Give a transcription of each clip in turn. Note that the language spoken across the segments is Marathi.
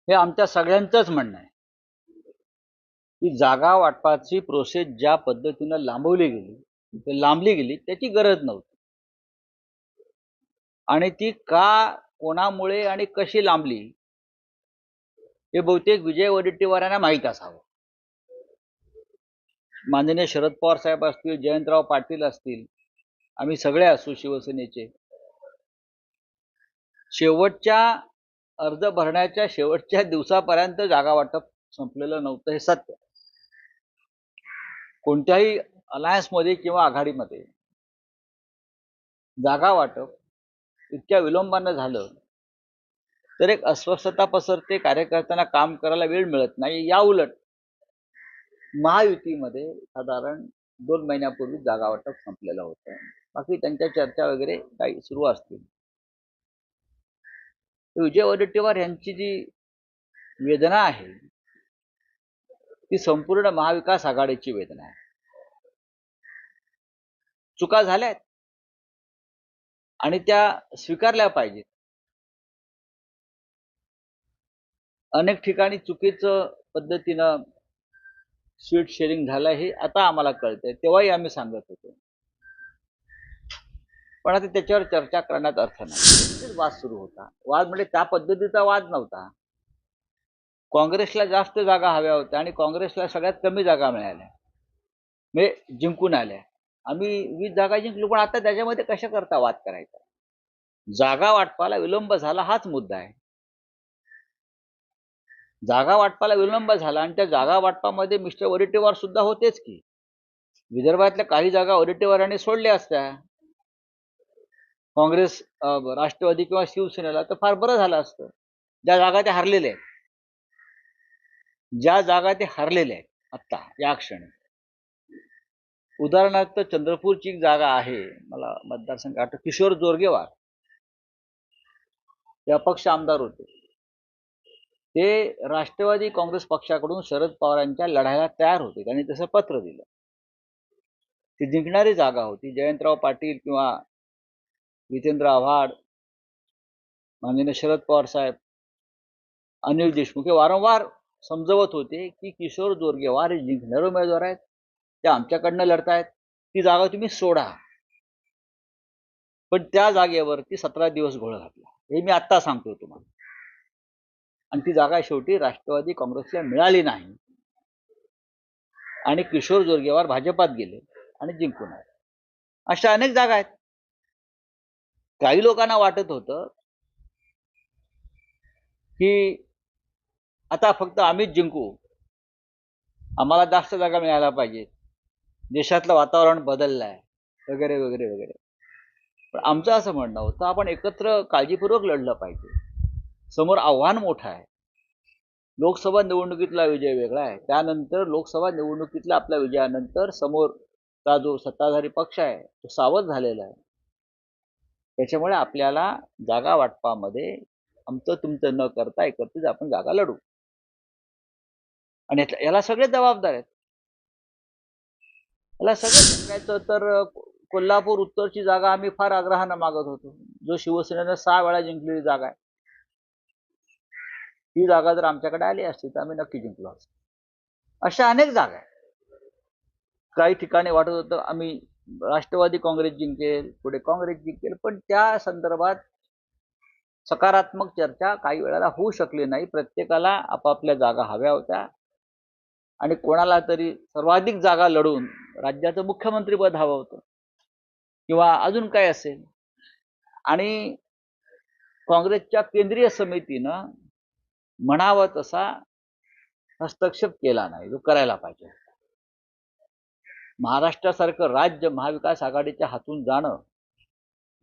हे आमच्या सगळ्यांचंच म्हणणं आहे की जागा वाटपाची प्रोसेस ज्या पद्धतीनं लांबली गेली त्याची गरज नव्हती आणि ती का कोणामुळे आणि कशी लांबली हे बहुतेक विजय वडेट्टीवारांना माहीत असावं. माननीय शरद पवार साहेब असतील, जयंतराव पाटील असतील, आम्ही सगळे असू शिवसेनेचे, शेवटच्या अर्ज भरण्याच्या शेवटच्या दिवसापर्यंत जागा वाटप संपलेलं नव्हतं हे सत्य. कोणत्याही अलायन्समध्ये किंवा आघाडीमध्ये जागा वाटप इतक्या विलंबानं झालं तर एक अस्वस्थता पसरते, कार्यकर्त्यांना काम करायला वेळ मिळत नाही. या उलट महायुतीमध्ये साधारण 2 महिन्यापूर्वी जागा वाटप संपलेलं होतं. बाकी त्यांच्या चर्चा वगैरे काही सुरू असतील. विजय वडेट्टीवार यांची जी वेदना आहे ती संपूर्ण महाविकास आघाडीची वेदना आहे. चुका झाल्यात आणि त्या स्वीकारल्या पाहिजेत. अनेक ठिकाणी चुकीचं पद्धतीनं सीट शेअरिंग झालं हे आता आम्हाला कळतंय, तेव्हाही आम्ही सांगत होतो. पण आता त्याच्यावर चर्चा करण्यात अर्थ नाही. वाद सुरू होता. वाद म्हणजे त्या पद्धतीचा वाद नव्हता. काँग्रेसला जास्त जागा हव्या होत्या आणि काँग्रेसला सगळ्यात कमी जागा मिळाल्या, म्हणजे जिंकून आल्या. आम्ही 20 जागा जिंकलो, पण आता त्याच्यामध्ये कशा करता वाद करायचा? जागा वाटपाला विलंब झाला हाच मुद्दा आहे. जागा वाटपाला विलंब झाला आणि त्या जागा वाटपामध्ये मिस्टर वडेट्टीवार सुद्धा होतेच की. विदर्भातल्या काही जागा वडेट्टीवारांनी सोडल्या असत्या काँग्रेस, राष्ट्रवादी किंवा शिवसेनेला, तर फार बरं झालं असतं. ज्या जागा ते हरलेले आहेत, आत्ता या क्षणी, उदाहरणार्थ चंद्रपूरची एक जागा आहे, मला मतदारसंघ आठवतो, किशोर जोरगेवार ते अपक्ष आमदार होते. ते राष्ट्रवादी काँग्रेस पक्षाकडून शरद पवारांच्या लढायला तयार होते. त्यांनी तसं पत्र दिलं. ती जिंकणारी जागा होती. जयंतराव पाटील किंवा जितेंद्र आव्हाड, माननीय शरद पवार साहेब, अनिल देशमुख हे वारंवार समजवत होते की किशोर जोरगेवार हे जिंकणारे उमेदवार आहेत, ते आमच्याकडनं लढतायत, ती जागा तुम्ही सोडा. पण त्या जागेवरती 17 दिवस घोळ घातला, हे मी आत्ता सांगतो तुम्हाला. आणि ती जागा शेवटी राष्ट्रवादी काँग्रेसला मिळाली नाही आणि किशोर जोरगेवार भाजपात गेले आणि जिंकून आले. अशा अनेक जागा आहेत. काही लोकांना वाटत होतं की आता फक्त आम्हीच जिंकू, आम्हाला जास्त जागा मिळायला पाहिजेत, देशातलं वातावरण बदललं आहे वगैरे वगैरे वगैरे. पण आमचं असं म्हणणं होतं आपण एकत्र काळजीपूर्वक लढलं पाहिजे. समोर आव्हान मोठं आहे. लोकसभा निवडणुकीतला विजय वेगळा आहे, त्यानंतर लोकसभा निवडणुकीतल्या आपल्या विजयानंतर समोरचा जो सत्ताधारी पक्ष आहे तो सावध झालेला आहे. त्याच्यामुळे आपल्याला जागा वाटपामध्ये आमचं तुमचं न करता एकत्रित आपण जागा लढू, आणि याला सगळे जबाबदार आहेत. याला सगळं सांगायचं तर कोल्हापूर उत्तरची जागा आम्ही फार आग्रहानं मागत होतो, जो शिवसेनेनं 6 वेळा जिंकलेली जागा आहे. ही जागा जर आमच्याकडे आली असती तर आम्ही नक्की जिंकलो असतो. अशा अनेक जागा आहेत. काही ठिकाणी वाटत होतं आम्ही राष्ट्रवादी काँग्रेस जिंकेल, पुढे काँग्रेस जिंकेल, पण त्या संदर्भात सकारात्मक चर्चा काही वेळेला होऊ शकली नाही. प्रत्येकाला आपापल्या जागा हव्या होत्या आणि कोणाला तरी सर्वाधिक जागा लढून राज्याचं मुख्यमंत्रीपद हवं होतं किंवा अजून काय असेल. आणि काँग्रेसच्या केंद्रीय समितीनं म्हणावं तसा हस्तक्षेप केला नाही, जो करायला पाहिजे. महाराष्ट्रासारखं राज्य महाविकास आघाडीच्या हातून जाणं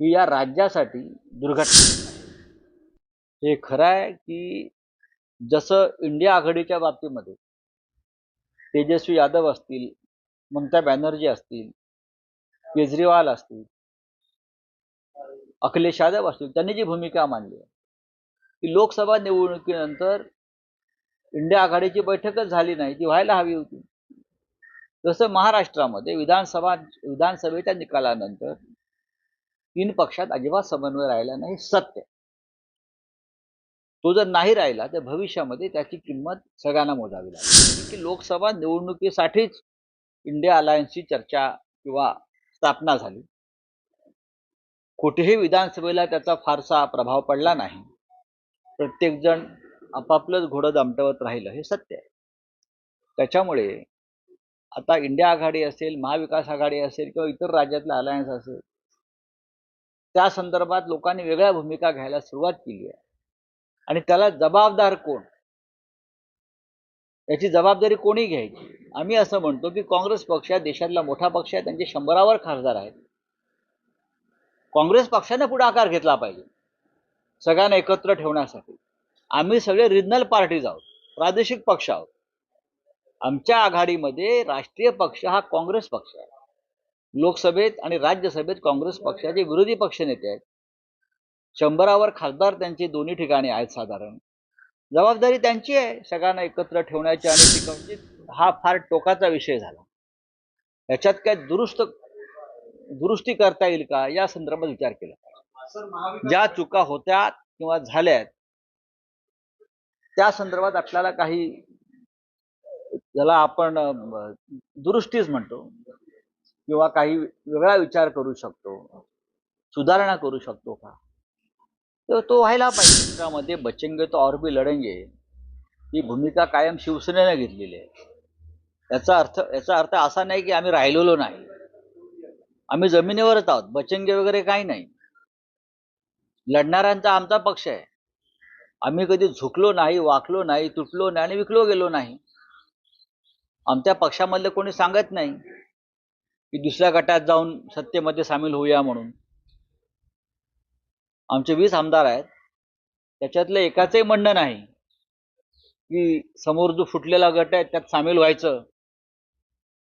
ही या राज्यासाठी दुर्घटना. हे खरं आहे की जसं इंडिया आघाडीच्या बाबतीमध्ये तेजस्वी यादव असतील, ममता बॅनर्जी असतील, केजरीवाल असतील, अखिलेश यादव असतील, त्यांनी जी भूमिका मांडली की लोकसभा निवडणुकीनंतर इंडिया आघाडीची बैठकच झाली नाही, ती व्हायला हवी होती. तसं महाराष्ट्रामध्ये विधानसभेच्या निकालानंतर 3 पक्षात अजिबात समन्वय राहिला नाही, सत्य. तो जर नाही राहिला तर भविष्यामध्ये त्याची किंमत सगळ्यांना मोजावी लागेल. की लोकसभा निवडणुकीसाठीच इंडिया अलायन्सची चर्चा किंवा स्थापना झाली. कुठेही विधानसभेला त्याचा फारसा प्रभाव पडला नाही. प्रत्येकजण आपापलंच घोडं दामटवत राहिलं हे सत्य आहे. त्याच्यामुळे आता इंडिया आघाडी असेल, महाविकास आघाडी असेल किंवा इतर राज्यातला अलायन्स असेल, त्या संदर्भात लोकांनी वेगळ्या भूमिका घ्यायला सुरुवात केली आहे. आणि त्याला जबाबदार कोण, याची जबाबदारी कोणी घ्यायची? आम्ही असं म्हणतो की काँग्रेस पक्ष हा देशातला मोठा पक्ष आहे, त्यांचे 100वर खासदार आहेत. काँग्रेस पक्षाने पुढाकार घेतला पाहिजे सगळ्यांना एकत्र ठेवण्यासाठी. आम्ही सगळे रिजनल पार्टीज आहोत, प्रादेशिक पक्ष आहोत. आमच्या आघाडीमध्ये राष्ट्रीय पक्ष हा काँग्रेस पक्ष आहे. लोकसभेत आणि राज्यसभेत काँग्रेस पक्षाचे विरोधी पक्षनेते आहेत. 100वर खासदार त्यांचे दोन्ही ठिकाणी आहेत. साधारण जबाबदारी त्यांची आहे सगळ्यांना एकत्र ठेवण्याची आणि टिकवण्याची. हा फार टोकाचा विषय झाला. याच्यात काय दुरुस्ती करता येईल का या संदर्भात विचार केला. ज्या चुका होत्या किंवा झाल्यात त्या संदर्भात आपल्याला काही, ज्याला आपण दुरुस्तीच म्हणतो, किंवा काही वेगळा विचार करू शकतो, सुधारणा करू शकतो का, तर तो व्हायला पाहिजे. त्यामध्ये बचेंगे तो और भी लढेंगे ही भूमिका कायम शिवसेनेने घेतलेली आहे. याचा अर्थ असा नाही की आम्ही राहिलेलो नाही. आम्ही जमिनीवरच आहोत. बचेंगे वगैरे काही नाही. लढणाऱ्यांचा आमचा पक्ष आहे. आम्ही कधी झुकलो नाही, वाकलो नाही, तुटलो नाही आणि विकलो गेलो नाही. आमच्या पक्षामधले कोणी सांगत नाही की दुसऱ्या गटात जाऊन सत्तेमध्ये सामील होऊया म्हणून. आमचे 20 आमदार आहेत, त्याच्यातलं एकाचंही म्हणणं नाही की समोर जो फुटलेला गट आहे त्यात सामील व्हायचं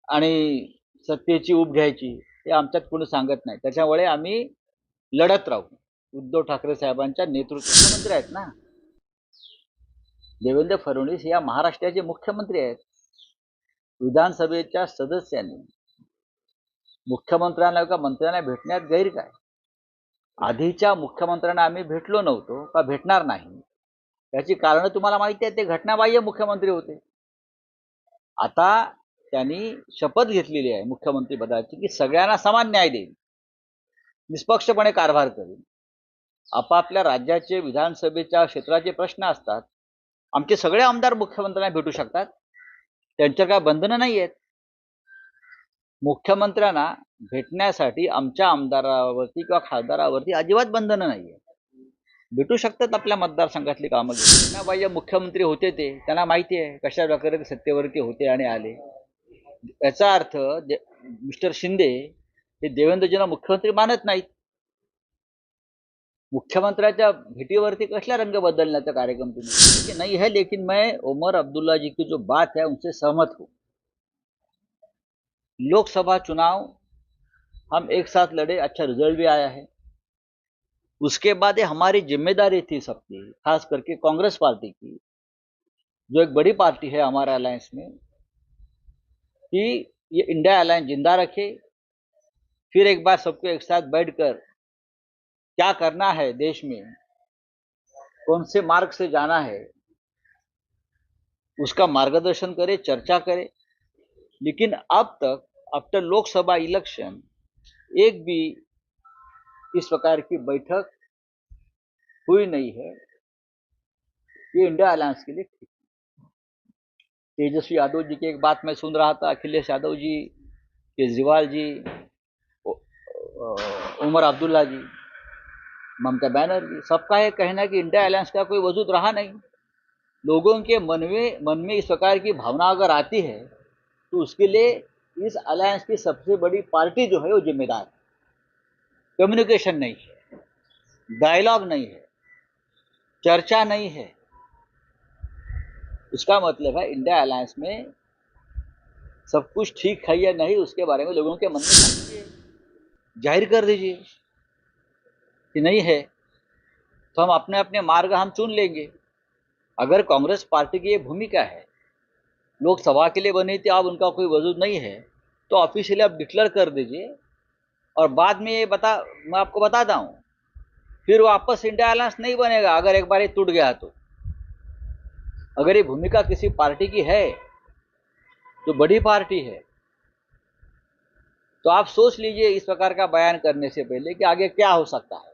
आणि सत्तेची ऊब घ्यायची. हे आमच्यात कोणी सांगत नाही. त्याच्यामुळे आम्ही लढत राहू. उद्धव ठाकरे साहेबांच्या नेतृत्वात मंत्री आहेत ना. देवेंद्र फडणवीस या महाराष्ट्राचे मुख्यमंत्री आहेत. विधानसभेच्या सदस्यांनी मुख्यमंत्र्यांना किंवा मंत्र्यांना भेटण्यात गैर काय? आधीच्या मुख्यमंत्र्यांना आम्ही भेटलो नव्हतो का भेटणार नाही याची कारणं तुम्हाला माहिती आहे. ते घटनाबाह्य मुख्यमंत्री होते. आता त्यांनी शपथ घेतलेली आहे मुख्यमंत्री पदाची की सगळ्यांना समान न्याय देईल, निष्पक्षपणे कारभार करेल. आपापल्या राज्याचे विधानसभेच्या क्षेत्राचे प्रश्न असतात. आमचे सगळे आमदार मुख्यमंत्र्यांना भेटू शकतात, त्यांच्या काय बंधनं नाही आहेत. मुख्यमंत्र्यांना भेटण्यासाठी आमच्या आमदारावरती किंवा खासदारावरती अजिबात बंधनं नाही आहेत. भेटू शकतात. आपल्या मतदारसंघातली कामं घेऊन. बाह्य मुख्यमंत्री होते ते, त्यांना माहिती आहे कशा प्रकारे ते सत्तेवरती होते आणि आले. याचा अर्थ मिस्टर शिंदे हे देवेंद्रजींना मुख्यमंत्री मानत नाहीत. मुख्यमंत्र्याच्या भेटीवरती कसला रंग बदलण्याचा कार्यक्रम तुम्ही नहीं है. लेकिन मैं उमर अब्दुल्ला जी की जो बात है उनसे सहमत हूँ. लोकसभा चुनाव हम एक साथ लड़े, अच्छा रिजल्ट भी आया है. उसके बाद ये हमारी जिम्मेदारी थी सबकी, खास करके कांग्रेस पार्टी की, जो एक बड़ी पार्टी है हमारे अलायंस में, कि ये इंडिया अलायंस जिंदा रखे. फिर एक बार सबको एक साथ बैठकर क्या करना है देश में, कौन से मार्ग से जाना है, उसका मार्गदर्शन करे, चर्चा करे. लेकिन अब तक आफ्टर लोकसभा इलेक्शन एक भी इस प्रकार की बैठक हुई नहीं है. ये इंडिया अलायंस के लिए ठीक. तेजस्वी यादव जी की एक बात मैं सुन रहा था, अखिलेश यादव जी, केजरीवाल जी, उमर अब्दुल्ला जी, ममता बनर्जी, सबका ये कहना कि इंडिया अलायंस का कोई वजूद रहा नहीं. लोगों के मन में इस प्रकार की भावना अगर आती है तो उसके लिए इस अलायंस की सबसे बड़ी पार्टी जो है वो जिम्मेदार है. कम्युनिकेशन नहीं है, डायलॉग नहीं है, चर्चा नहीं है. इसका मतलब है इंडिया अलायंस में सब कुछ ठीक है या नहीं उसके बारे में लोगों के मन में जाहिर कर दीजिए कि नहीं है तो हम अपने अपने मार्ग हम चुन लेंगे. अगर कांग्रेस पार्टी की ये भूमिका है, लोकसभा के लिए बनी थी, अब उनका कोई वजूद नहीं है, तो ऑफिशियली आप डिक्लेयर कर दीजिए. और बाद में ये मैं आपको बताता हूँ, फिर वापस इंडिया अलायंस नहीं बनेगा अगर एक बार ये टूट गया तो. अगर ये भूमिका किसी पार्टी की है जो बड़ी पार्टी है, तो आप सोच लीजिए इस प्रकार का बयान करने से पहले कि आगे क्या हो सकता है।